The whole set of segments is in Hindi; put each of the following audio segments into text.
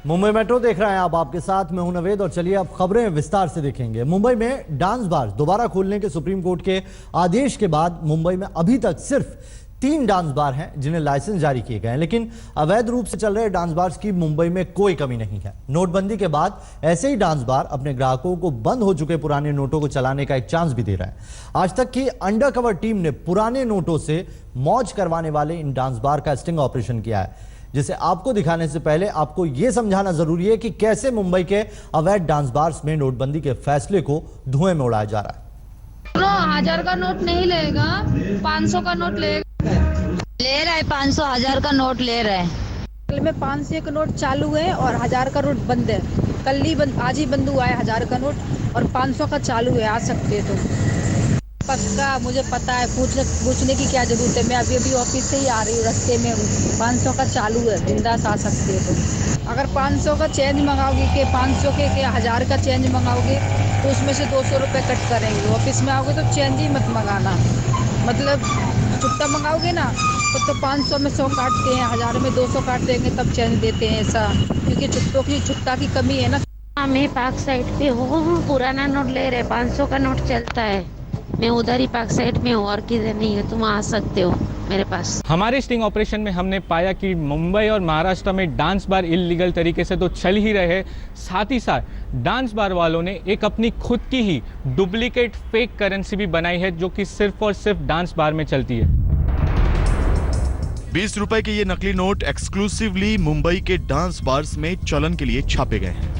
मुंबई मेट्रो देख रहे हैं आप, आपके साथ मैं हूं नवेद। और चलिए अब खबरें विस्तार से देखेंगे। मुंबई में डांस बार दोबारा खोलने के सुप्रीम कोर्ट के आदेश के बाद मुंबई में अभी तक सिर्फ 3 डांस बार हैं जिन्हें लाइसेंस जारी किए गए हैं, लेकिन अवैध रूप से चल रहे डांस बार्स की मुंबई में कोई कमी नहीं है। नोटबंदी के बाद ऐसे ही डांस बार अपने ग्राहकों को बंद हो चुके पुराने नोटों को चलाने का एक चांस भी दे रहा है। आज तक की अंडरकवर टीम ने पुराने नोटों से मौज करवाने वाले इन डांस बार का स्टिंग ऑपरेशन किया है, जिसे आपको दिखाने से पहले आपको यह समझाना जरूरी है कि कैसे मुंबई के अवैध डांस बार्स में नोटबंदी के फैसले को धुएं में उड़ाया जा रहा है। 1000 का नोट नहीं लेगा, 500 का नोट लेगा। ले रहा है 500, 1000 का नोट ले रहा है। कल में 500 का नोट चालू है और 1000 का नोट बंद है। कल ही बंद, आज ही बंद हुआ है 1000 का नोट और 500 का चालू है। आ सकते तो पक्का, मुझे पता है। पूछने की क्या जरूरत है, मैं अभी ऑफिस से ही आ रही हूँ, रास्ते में हूँ। 500 का चालू है, बिंदास आ सकते हो तो। अगर 500 का चेंज मंगाओगे कि 500 के 1000 का चेंज मंगाओगे तो उसमें से 200 रुपये कट करेंगे। ऑफिस में आओगे तो चेंज ही मत मंगाना, मतलब छुट्टा मंगाओगे ना तो 500 में 100 काटते हैं, 1000 में 200 काट देंगे, तब चेंज देते हैं ऐसा, क्योंकि छुट्टा की कमी है ना। मैं पार्क साइड पे हूँ, पुराना नोट ले रहे, 500 का नोट चलता है। मैं उधर ही पार्क साइड में हूँ और किधर नहीं है, तुम आ सकते हो मेरे पास। हमारे स्टिंग ऑपरेशन में हमने पाया कि मुंबई और महाराष्ट्र में डांस बार इल्लीगल तरीके से तो चल ही रहे, साथ ही साथ डांस बार वालों ने एक अपनी खुद की ही डुप्लीकेट फेक करेंसी भी बनाई है, जो कि सिर्फ और सिर्फ डांस बार में चलती है। 20 रुपए के ये नकली नोट एक्सक्लूसिवली मुंबई के डांस बार्स में चलन के लिए छापे गए हैं।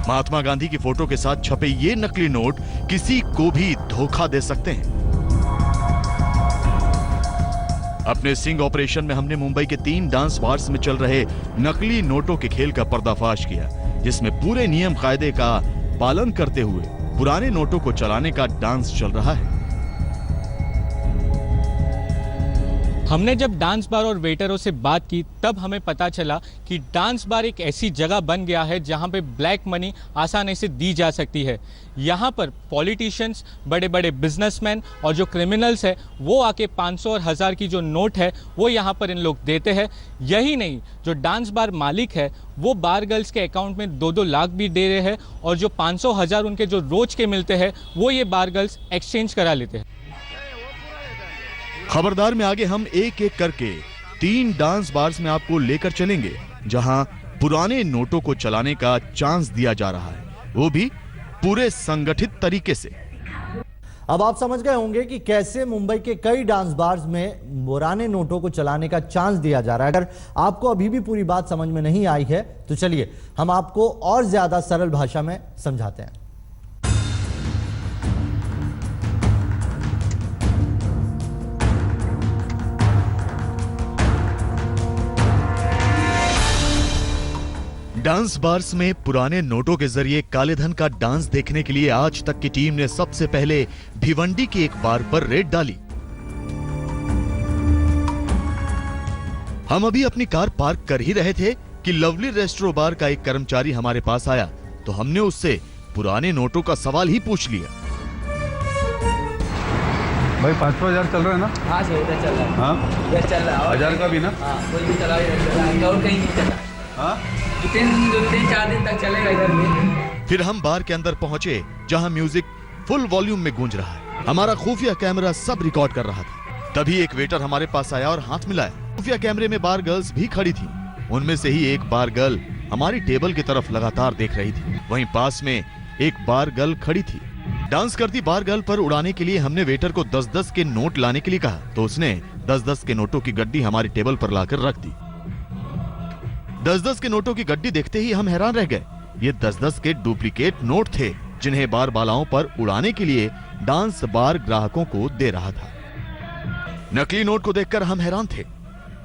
महात्मा गांधी की फोटो के साथ छपे ये नकली नोट किसी को भी धोखा दे सकते हैं। अपने स्टिंग ऑपरेशन में हमने मुंबई के 3 डांस बार्स में चल रहे नकली नोटों के खेल का पर्दाफाश किया, जिसमें पूरे नियम कायदे का पालन करते हुए पुराने नोटों को चलाने का डांस चल रहा है। हमने जब डांस बार और वेटरों से बात की तब हमें पता चला कि डांस बार एक ऐसी जगह बन गया है जहां पे ब्लैक मनी आसानी से दी जा सकती है। यहां पर पॉलिटिशियंस, बड़े बड़े बिजनेसमैन और जो क्रिमिनल्स है वो आके 500 और 1000 की जो नोट है वो यहां पर इन लोग देते हैं। यही नहीं, जो डांस बार मालिक है वो बार गर्ल्स के अकाउंट में 2-2 लाख भी दे रहे हैं और जो 500 1000 उनके जो रोज के मिलते हैं वो ये बार गर्ल्स एक्सचेंज करा लेते हैं। खबरदार में आगे हम एक एक करके 3 डांस बार्स में आपको लेकर चलेंगे जहां पुराने नोटों को चलाने का चांस दिया जा रहा है, वो भी पूरे संगठित तरीके से। अब आप समझ गए होंगे कि कैसे मुंबई के कई डांस बार्स में पुराने नोटों को चलाने का चांस दिया जा रहा है। अगर आपको अभी भी पूरी बात समझ में नहीं आई है तो चलिए हम आपको और ज्यादा सरल भाषा में समझाते हैं। डांस बार्स में पुराने नोटों के जरिए काले धन का डांस देखने के लिए आज तक की टीम ने सबसे पहले भिवंडी की एक बार पर रेड डाली। हम अभी अपनी कार पार्क कर ही रहे थे कि लवली रेस्टोरेंट बार का एक कर्मचारी हमारे पास आया, तो हमने उससे पुराने नोटों का सवाल ही पूछ लिया। भाई 500,000 चल रहा है ना? हाँ सर, इधर चल रहा है। हाँ इधर चल रहा है। 1000 का भी ना? हाँ, कोई भी चला इधर और कहीं नहीं चला। हाँ 3-4 दिन तक चलेगा इधर में। फिर हम बार के अंदर पहुंचे जहां म्यूजिक फुल वॉल्यूम में गूंज रहा है। हमारा खुफिया कैमरा सब रिकॉर्ड कर रहा था। तभी एक वेटर हमारे पास आया और हाथ मिलाया। खुफिया कैमरे में बार गर्ल्स भी खड़ी थी। उनमें से ही एक बार गर्ल हमारी टेबल की तरफ लगातार देख रही थी। वहीं पास में एक बार गर्ल खड़ी थी। डांस करती बार गर्ल पर उड़ाने के लिए हमने वेटर को 10-10 के नोट लाने के लिए कहा, तो उसने 10-10 के नोटों की गड्डी हमारी टेबल पर लाकर रख दी। 10-10 के नोटों की गड्डी देखते ही हम हैरान रह गए। ये 10-10 के डुप्लीकेट नोट थे जिन्हें बार बालाओं पर उड़ाने के लिए डांस बार ग्राहकों को दे रहा था। नकली नोट को देखकर हम हैरान थे।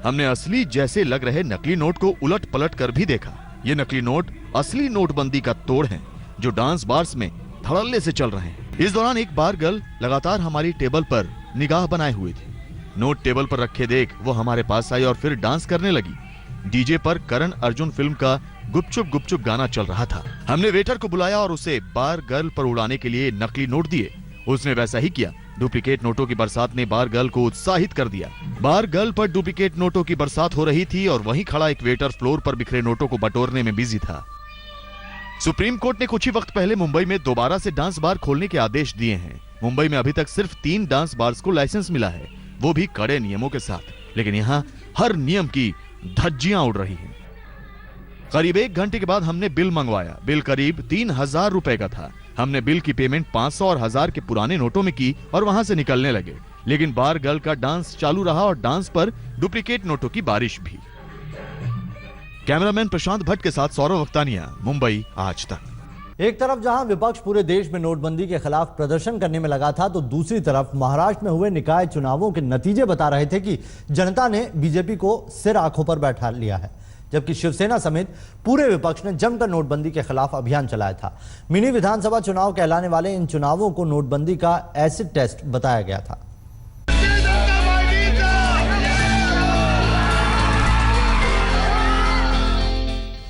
हमने असली जैसे लग रहे नकली नोट को उलट पलट कर भी देखा। ये नकली नोट असली नोटबंदी का तोड़ हैं, जो डांस बार्स में धड़ल्ले से चल रहे हैं। इस दौरान एक बार गर्ल लगातार हमारी टेबल पर निगाह बनाए हुई थी। नोट टेबल पर रखे देख वो हमारे पास आई और फिर डांस करने लगी। डीजे पर करण अर्जुन फिल्म का गुपचुप गुपचुप गाना चल रहा था। हमने वेटर को बुलाया और उसे बार गर्ल पर उड़ाने के लिए नकली नोट दिए। उसने वैसा ही किया डुप्लीकेट नोटों की बरसात ने बार गर्ल को उत्साहित कर दिया। बार गर्ल पर डुप्लीकेट नोटों की बरसात हो रही थी और वहीं खड़ा एक वेटर फ्लोर पर बिखरे नोटों को बटोरने में बिजी था। सुप्रीम कोर्ट ने कुछ ही वक्त पहले मुंबई में दोबारा से डांस बार खोलने के आदेश दिए हैं। मुंबई में अभी तक सिर्फ 3 डांस बार्स को लाइसेंस मिला है, वो भी कड़े नियमों के साथ। लेकिन यहाँ हर नियम की धज्जियां उड़ रही हैं। करीब 1 घंटे के बाद हमने बिल मंगवाया। बिल करीब 3000 रुपए का था। हमने बिल की पेमेंट 500 और 1000 के पुराने नोटों में की और वहां से निकलने लगे। लेकिन बार गर्ल का डांस चालू रहा और डांस पर डुप्लीकेट नोटों की बारिश भी। कैमरामैन प्रशांत भट्ट के साथ सौरभ वक्तानिया, मुंबई आज तक। एक तरफ जहां विपक्ष पूरे देश में नोटबंदी के खिलाफ प्रदर्शन करने में लगा था, तो दूसरी तरफ महाराष्ट्र में हुए निकाय चुनावों के नतीजे बता रहे थे कि जनता ने बीजेपी को सिर आंखों पर बैठा लिया है। जबकि शिवसेना समेत पूरे विपक्ष ने जमकर नोटबंदी के खिलाफ अभियान चलाया था। मिनी विधानसभा चुनाव कहलाने वाले इन चुनावों को नोटबंदी का एसिड टेस्ट बताया गया था।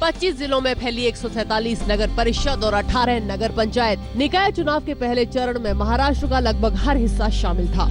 25 जिलों में फैली 147 नगर परिषद और 18 नगर पंचायत। निकाय चुनाव के पहले चरण में महाराष्ट्र का लगभग हर हिस्सा शामिल था।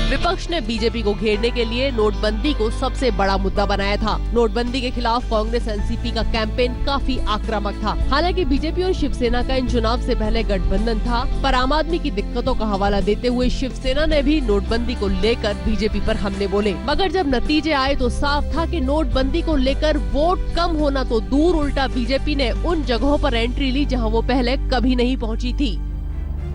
विपक्ष ने बीजेपी को घेरने के लिए नोटबंदी को सबसे बड़ा मुद्दा बनाया था। नोटबंदी के खिलाफ कांग्रेस एनसीपी का कैंपेन काफी आक्रामक था। हालांकि बीजेपी और शिवसेना का इन चुनाव से पहले गठबंधन था, पर आम आदमी की दिक्कतों का हवाला देते हुए शिवसेना ने भी नोटबंदी को लेकर बीजेपी पर हमले बोले। मगर जब नतीजे आए तो साफ था कि नोटबंदी को लेकर वोट कम होना तो दूर, उल्टा बीजेपी ने उन जगहों पर एंट्री ली जहां वो पहले कभी नहीं पहुंची थी।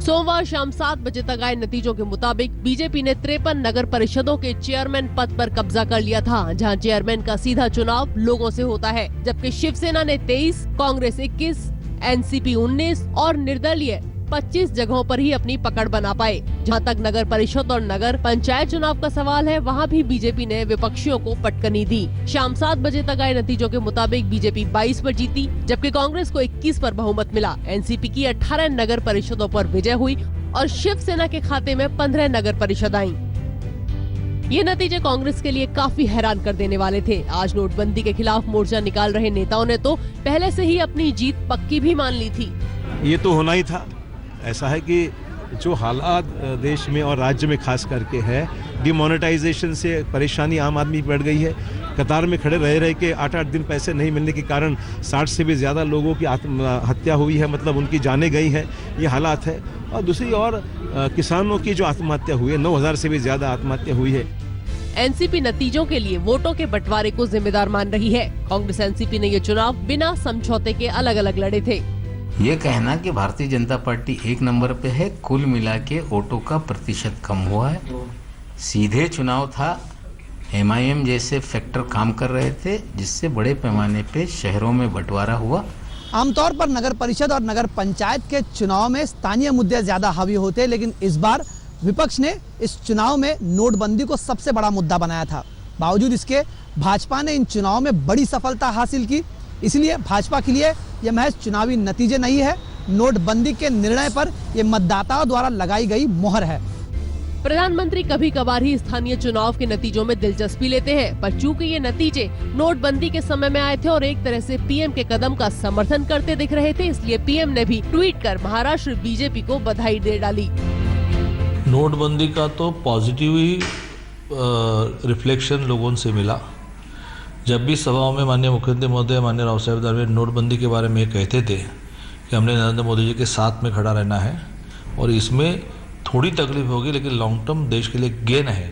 सोमवार शाम 7 बजे तक आए नतीजों के मुताबिक बीजेपी ने 53 नगर परिषदों के चेयरमैन पद पर कब्जा कर लिया था, जहां चेयरमैन का सीधा चुनाव लोगों से होता है। जबकि शिवसेना ने 23, कांग्रेस 21, एनसीपी 19 और निर्दलीय 25 जगहों पर ही अपनी पकड़ बना पाए। जहां तक नगर परिषद और नगर पंचायत चुनाव का सवाल है, वहां भी बीजेपी ने विपक्षियों को पटकनी दी। शाम 7 बजे तक आए नतीजों के मुताबिक बीजेपी 22 पर जीती, जबकि कांग्रेस को 21 पर बहुमत मिला। एनसीपी की 18 नगर परिषदों पर विजय हुई और शिवसेना के खाते में 15 नगर परिषद आई। ये नतीजे कांग्रेस के लिए काफी हैरान कर देने वाले थे। आज नोटबंदी के खिलाफ मोर्चा निकाल रहे नेताओं ने तो पहले से ही अपनी जीत पक्की भी मान ली थी। ये तो होना ही था। ऐसा है कि जो हालात देश में और राज्य में खास करके है, डिमोनेटाइजेशन से परेशानी आम आदमी बढ़ गई है। कतार में खड़े रह के 8-8 दिन पैसे नहीं मिलने के कारण 60 से भी ज़्यादा लोगों की आत्महत्या हुई है, मतलब उनकी जानें गई हैं, ये हालात है। और दूसरी ओर किसानों की जो आत्महत्या हुई है, 9000 से भी ज़्यादा आत्महत्या हुई है। एनसीपी नतीजों के लिए वोटों के बंटवारे को जिम्मेदार मान रही है। कांग्रेस एनसीपी ने ये चुनाव बिना समझौते के अलग अलग लड़े थे। ये कहना कि भारतीय जनता पार्टी 1 नंबर पे है, कुल मिला के वोटों का प्रतिशत कम हुआ है। सीधे चुनाव था, एमआईएम जैसे फैक्टर काम कर रहे थे, जिससे बड़े पैमाने पे शहरों में बंटवारा हुआ। आमतौर पर नगर परिषद और नगर पंचायत के चुनाव में स्थानीय मुद्दे ज्यादा हावी होते हैं, लेकिन इस बार विपक्ष ने इस चुनाव में नोटबंदी को सबसे बड़ा मुद्दा बनाया था। बावजूद इसके भाजपा ने इन चुनाव में बड़ी सफलता हासिल की। इसलिए भाजपा के लिए यह महज चुनावी नतीजे नहीं है, नोटबंदी के निर्णय पर यह मतदाताओं द्वारा लगाई गई मोहर है। प्रधानमंत्री कभी कभार ही स्थानीय चुनाव के नतीजों में दिलचस्पी लेते हैं, पर चूंकि ये नतीजे नोटबंदी के समय में आए थे और एक तरह से पीएम के कदम का समर्थन करते दिख रहे थे, इसलिए पीएम ने भी ट्वीट कर महाराष्ट्र बीजेपी को बधाई दे डाली। नोटबंदी का तो पॉजिटिव ही रिफ्लेक्शन लोगों से मिला। जब भी सभाओं में माननीय मुख्यमंत्री महोदय, माननीय राव साहब दानवे नोटबंदी के बारे में कहते थे कि हमने नरेंद्र मोदी जी के साथ में खड़ा रहना है और इसमें थोड़ी तकलीफ होगी लेकिन लॉन्ग टर्म देश के लिए गेन है,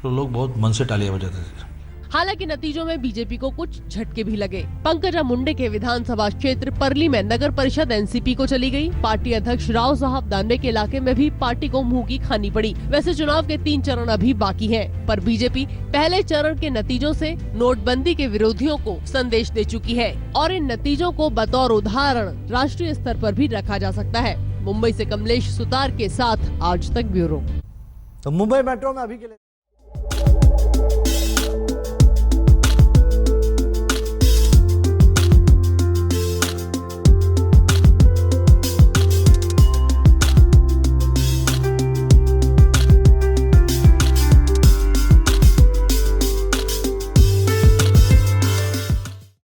तो लोग बहुत मन से तालियां बजाते थे। हालांकि नतीजों में बीजेपी को कुछ झटके भी लगे। पंकजा मुंडे के विधानसभा क्षेत्र परली में नगर परिषद एनसीपी को चली गई। पार्टी अध्यक्ष राव साहब दानवे के इलाके में भी पार्टी को मुंह की खानी पड़ी। वैसे चुनाव के 3 चरण अभी बाकी हैं, पर बीजेपी पहले चरण के नतीजों से नोटबंदी के विरोधियों को संदेश दे चुकी है और इन नतीजों को बतौर उदाहरण राष्ट्रीय स्तर पर भी रखा जा सकता है। मुंबई से कमलेश सुतार के साथ आज तक ब्यूरो। तो मुंबई मेट्रो में अभी के लिए